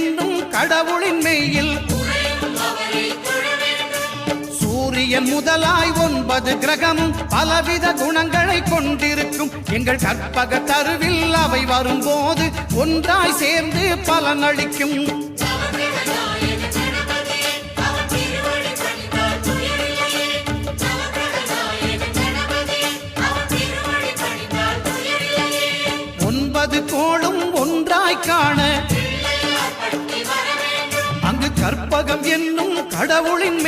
என்னும் கடவுளின் மெய்யில் சூரியன் முதலாய் 9 கிரகமும் பலவித குணங்களை கொண்டிருக்கும் எங்கள் கற்பக தருவில் அவை வரும்போது ஒன்றாய் சேர்ந்து பலனளிக்கும். கோளும் ஒன்றாய் காண அங்கு கற்பகம் என்னும் கடவுளின்